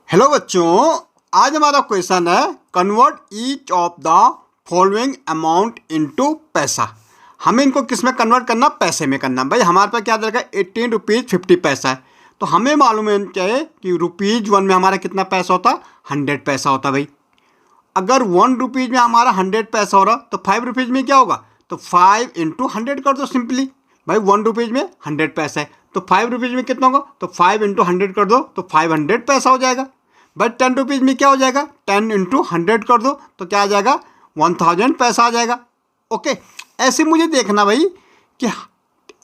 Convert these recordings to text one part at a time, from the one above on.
Hello बच्चों, आज हमारा क्वेश्चन है convert each of the following amount into पैसा। हमें इनको किस में कन्वर्ट करना? पैसे में करना। भाई हमारे पास क्या देगा? 18 रुपीज़ 50 पैसा है। तो हमें मालूम है चाहिए कि रुपीज़ 1 में हमारा कितना पैसा होता? 100 पैसा होता। भाई अगर 1 रुपीज़ में हमारा 100 पैसा हो रहा तो 5 रुपीज़ में क्या होगा? तो 5 इंटू 100 कर दो सिंपली। भाई 1 रुपीज़ में 100 पैसा है तो 5 रुपीज़ में कितना होगा? तो 5 इंटू 100 कर दो तो 500 पैसा हो जाएगा। भाई 10 रुपीज़ में क्या हो जाएगा? 10 इंटू 100 कर दो तो क्या आ जाएगा? 1000 पैसा आ जाएगा। ओके, ऐसे मुझे देखना भाई कि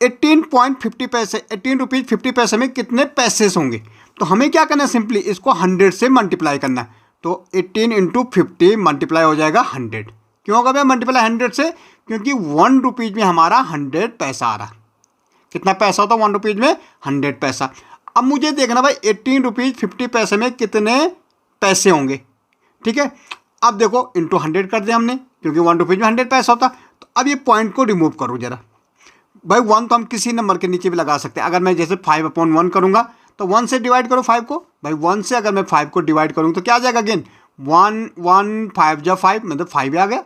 18.50 पैसे 18 रुपीज़ 50 पैसे में कितने पैसे होंगे। तो हमें क्या करना है? सिंपली इसको 100 से मल्टीप्लाई करना है। तो 18 इंटू 50 मल्टीप्लाई हो जाएगा 100। क्यों होगा भैया मल्टीप्लाई 100 से? क्योंकि 1 रुपीज़ में हमारा 100 पैसा आ रहा। कितना पैसा होता है 1 रुपीज़ में? 100 पैसा। अब मुझे देखना भाई 18 रुपीज़ 50 पैसे में कितने पैसे होंगे। ठीक है, अब देखो इंटू 100 कर दिया हमने क्योंकि 1 रुपीज़ में 100 पैसा होता। तो अब ये पॉइंट को रिमूव करो जरा। भाई 1 तो हम किसी नंबर के नीचे भी लगा सकते हैं। अगर मैं जैसे 5/1 करूँगा तो 1 से डिवाइड करो 5 को। भाई 1 से अगर मैं 5 को डिवाइड करूँ तो क्या आ जाएगा? अगेन 1 1 5 जा 5 मतलब 5 आ गया।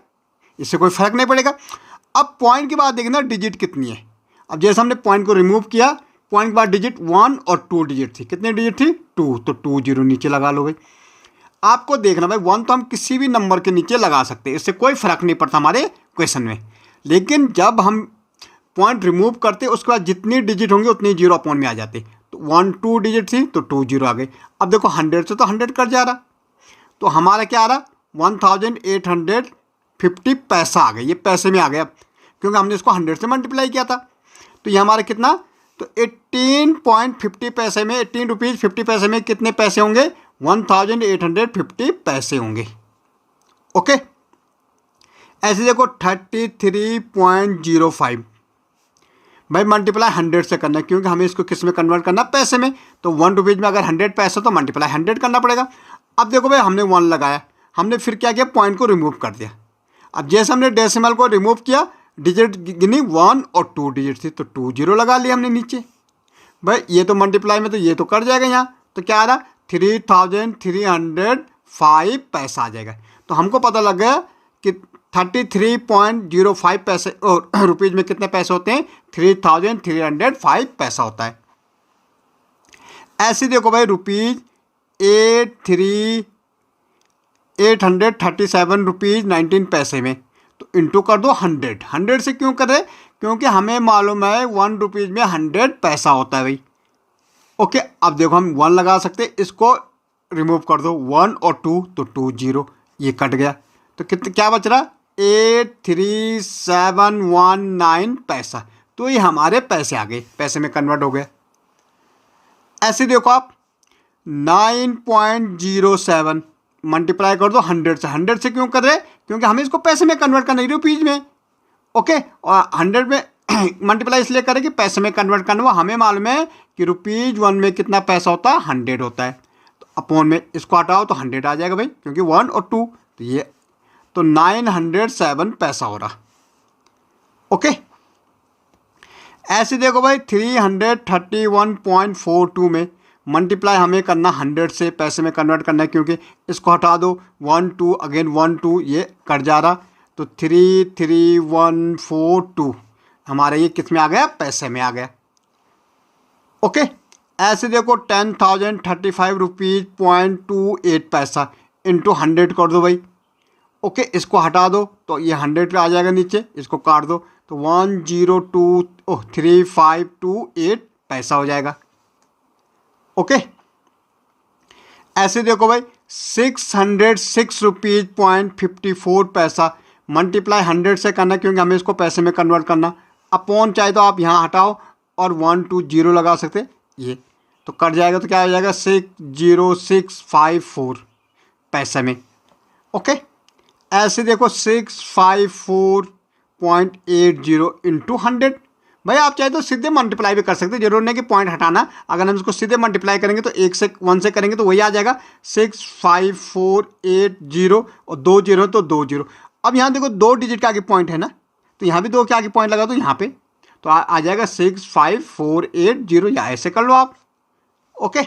इससे कोई फर्क नहीं पड़ेगा। अब पॉइंट के बाद देखना डिजिट कितनी है। अब जैसे हमने पॉइंट को रिमूव किया, पॉइंट के बाद डिजिट 1 और 2 डिजिट थी। कितने डिजिट थी? 2। तो 2 0 नीचे लगा लो। भाई आपको देखना भाई 1 तो हम किसी भी नंबर के नीचे लगा सकते हैं, इससे कोई फर्क नहीं पड़ता हमारे क्वेश्चन में। लेकिन जब हम पॉइंट रिमूव करते उसके बाद जितनी डिजिट होंगे उतनी 0 अपॉन में आ जाते। तो 1 2 डिजिट थी तो 2 0 आ गई। अब देखो 100 से तो 100 कट जा रहा तो हमारा क्या आ रहा? 1850 पैसा आ गया। ये पैसे में आ गया क्योंकि हमने इसको 100 से मल्टीप्लाई किया था। तो ये हमारा कितना? तो 18.50 पैसे में 18 रुपीज़ 50 पैसे में कितने पैसे होंगे? 1850 पैसे होंगे। ओके, ऐसे देखो 33.05। भाई मल्टीप्लाई 100 से करना क्योंकि हमें इसको किस में कन्वर्ट करना? पैसे में। तो 1 रुपीज़ में अगर 100 पैसे तो मल्टीप्लाई 100 करना पड़ेगा। अब देखो भाई हमने 1 लगाया, हमने फिर क्या किया? पॉइंट को रिमूव कर दिया। अब जैसे हमने डेसिमल को रिमूव किया, डिजिट गिनी 1 और 2 डिजिट थी तो 2 0 लगा लिया हमने नीचे। भाई ये तो मल्टीप्लाई में तो ये तो कर जाएगा यहाँ। तो क्या आ रहा? 3305 पैसा आ जाएगा। तो हमको पता लग गया कि 33.05 पैसे और रुपीज़ में कितने पैसे होते हैं? 3305 पैसा होता है। ऐसे देखो भाई रुपीज़ 837 रुपीज़ 19 पैसे में तो इंटू कर दो 100। 100 से क्यों कर रहे? क्योंकि हमें मालूम है 1 रुपीज़ में 100 पैसा होता है भाई। ओके, अब देखो हम 1 लगा सकते हैं, इसको रिमूव कर दो 1 और 2 तो 2 0 ये कट गया। तो कितने क्या बच रहा? 83719 पैसा। तो ये हमारे पैसे आ गए, पैसे में कन्वर्ट हो गए। ऐसे देखो आप 9.07 मल्टीप्लाई कर दो 100 से। 100 से क्यों कर रहे? क्योंकि हमें इसको पैसे में कन्वर्ट करना है, रुपीज़ में। ओके, और 100 में मल्टीप्लाई इसलिए करें कि पैसे में कन्वर्ट करना हुआ। हमें मालूम है कि रुपीज़ 1 में कितना पैसा होता है? 100 होता है। तो अपॉन में इसको हटाओ तो 100 आ जाएगा भाई क्योंकि 1 और 2 तो ये तो 907 पैसा हो रहा। ओके, ऐसे देखो भाई 331.42 में मल्टीप्लाई हमें करना 100 से, पैसे में कन्वर्ट करना है क्योंकि इसको हटा दो 1 2 अगेन 1 2 ये कट जा रहा। तो 33142 हमारा ये किस में आ गया? पैसे में आ गया। ओके, ऐसे देखो 10,035 रुपीज़ 0.28 पैसा इंटू 100 कर दो भाई। ओके, इसको हटा दो तो ये 100 आ जाएगा नीचे, इसको काट दो तो 1023528 पैसा हो जाएगा। ओके, ऐसे देखो भाई 606 रुपीज़ 0.54 पैसा मल्टीप्लाई 100 से करना क्योंकि हमें इसको पैसे में कन्वर्ट करना। अपॉन चाहे तो आप यहाँ हटाओ और 1 2 0 लगा सकते ये तो कट जाएगा। तो क्या हो जाएगा? 60654 पैसे में। ओके, ऐसे देखो 654.80 इंटू 100। भाई आप चाहे तो सीधे मल्टीप्लाई भी कर सकते हैं, जरूर नहीं कि पॉइंट हटाना। अगर हम इसको सीधे मल्टीप्लाई करेंगे तो 1 से करेंगे तो वही आ जाएगा 65480 और 2 0 तो 2 0। अब यहाँ देखो 2 डिजिट के आगे पॉइंट है ना, तो यहाँ भी 2 के आगे पॉइंट लगा दो यहाँ पे तो आ जाएगा 65480 या ऐसे कर लो आप। ओके।